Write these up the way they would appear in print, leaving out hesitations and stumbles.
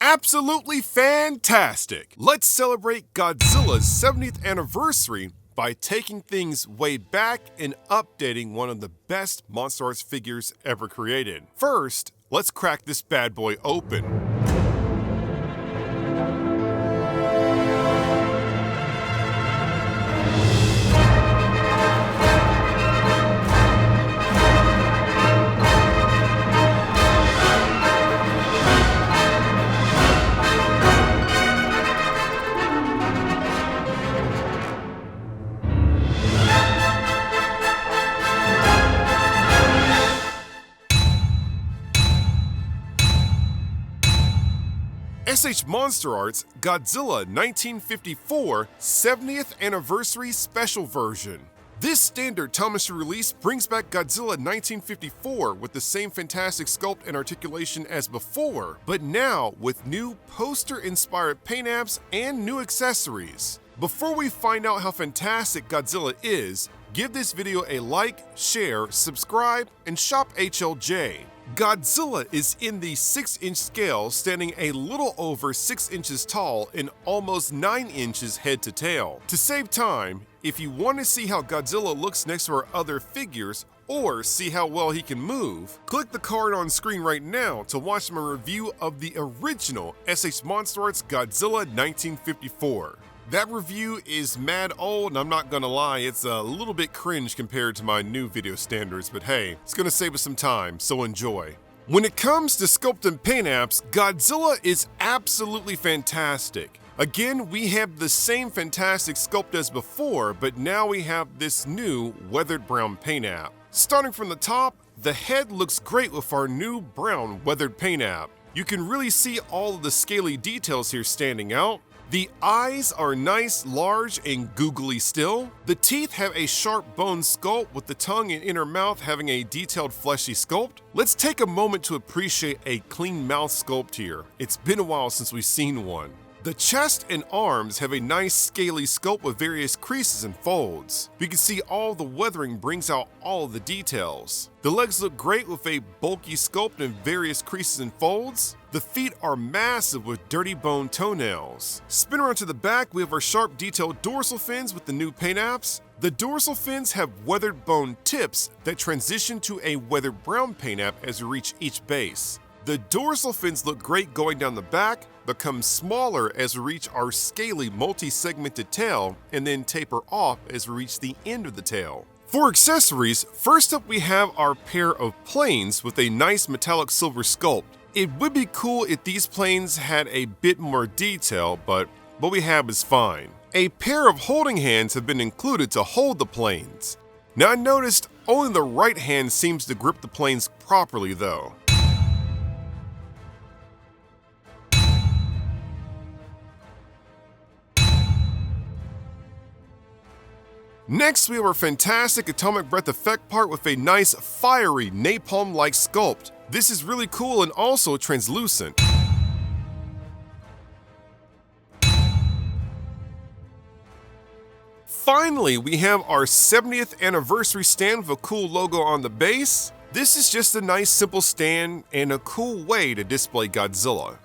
Absolutely fantastic! Let's celebrate Godzilla's 70th anniversary by taking things way back and updating one of the best Monster Arts figures ever created. First, let's crack this bad boy open. S.H.MonsterArts Godzilla 1954 70th Anniversary Special Version. This standard Thomas release brings back Godzilla 1954 with the same fantastic sculpt and articulation as before, but now with new poster-inspired paint apps and new accessories. Before we find out how fantastic Godzilla is, give this video a like, share, subscribe, and shop HLJ. Godzilla is in the 6-inch scale, standing a little over 6 inches tall and almost 9 inches head to tail. To save time, if you want to see how Godzilla looks next to our other figures, or see how well he can move, click the card on screen right now to watch my review of the original S.H.MonsterArts Godzilla 1954. That review is mad old, and I'm not gonna lie, it's a little bit cringe compared to my new video standards, but hey, it's gonna save us some time, so enjoy. When it comes to sculpt and paint apps, Godzilla is absolutely fantastic. Again, we have the same fantastic sculpt as before, but now we have this new weathered brown paint app. Starting from the top, the head looks great with our new brown weathered paint app. You can really see all of the scaly details here standing out. The eyes are nice, large, and googly still. The teeth have a sharp bone sculpt with the tongue and inner mouth having a detailed fleshy sculpt. Let's take a moment to appreciate a clean mouth sculpt here. It's been a while since we've seen one. The chest and arms have a nice scaly sculpt with various creases and folds. We can see all the weathering brings out all the details. The legs look great with a bulky sculpt and various creases and folds. The feet are massive with dirty bone toenails. Spin around to the back, we have our sharp detailed dorsal fins with the new paint apps. The dorsal fins have weathered bone tips that transition to a weathered brown paint app as we reach each base. The dorsal fins look great going down the back, become smaller as we reach our scaly multi-segmented tail, and then taper off as we reach the end of the tail. For accessories, first up we have our pair of planes with a nice metallic silver sculpt. It would be cool if these planes had a bit more detail, but what we have is fine. A pair of holding hands have been included to hold the planes. Now I noticed only the right hand seems to grip the planes properly though. Next, we have our fantastic atomic breath effect part with a nice fiery napalm-like sculpt. This is really cool and also translucent. Finally, we have our 70th anniversary stand with a cool logo on the base. This is just a nice simple stand and a cool way to display Godzilla.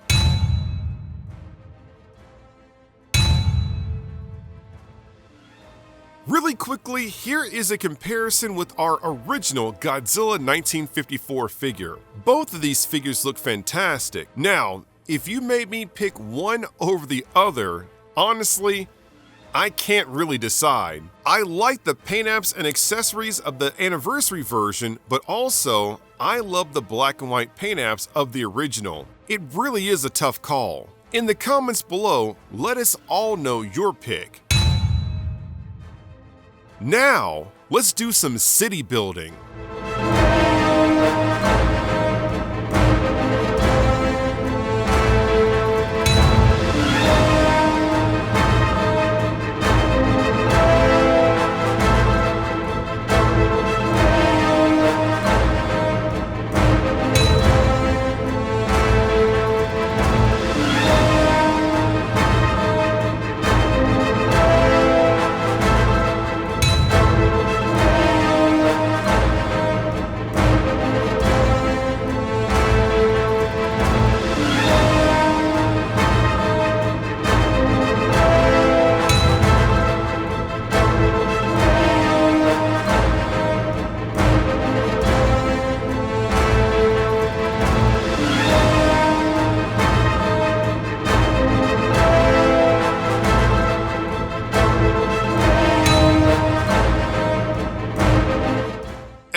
Really quickly, here is a comparison with our original Godzilla 1954 figure. Both of these figures look fantastic. Now, if you made me pick one over the other, honestly, I can't really decide. I like the paint apps and accessories of the anniversary version, but also, I love the black and white paint apps of the original. It really is a tough call. In the comments below, let us all know your pick. Now, let's do some city building.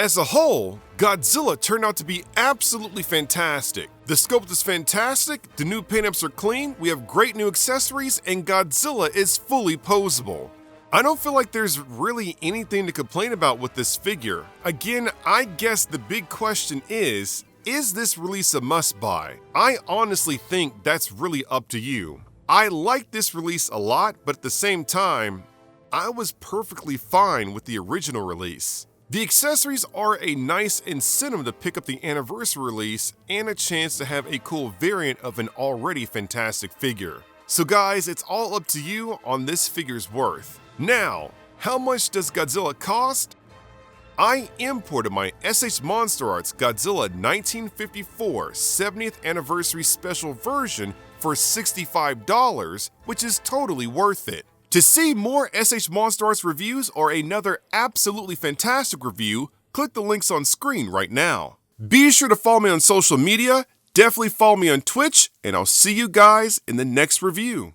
As a whole, Godzilla turned out to be absolutely fantastic. The sculpt is fantastic, the new paint apps are clean, we have great new accessories, and Godzilla is fully posable. I don't feel like there's really anything to complain about with this figure. Again, I guess the big question is this release a must-buy? I honestly think that's really up to you. I like this release a lot, but at the same time, I was perfectly fine with the original release. The accessories are a nice incentive to pick up the anniversary release and a chance to have a cool variant of an already fantastic figure. So guys, it's all up to you on this figure's worth. Now, how much does Godzilla cost? I imported my S.H.MonsterArts Godzilla 1954 70th Anniversary Special version for $65, which is totally worth it. To see more S.H.MonsterArts reviews or another absolutely fantastic review, click the links on screen right now. Be sure to follow me on social media, definitely follow me on Twitch, and I'll see you guys in the next review.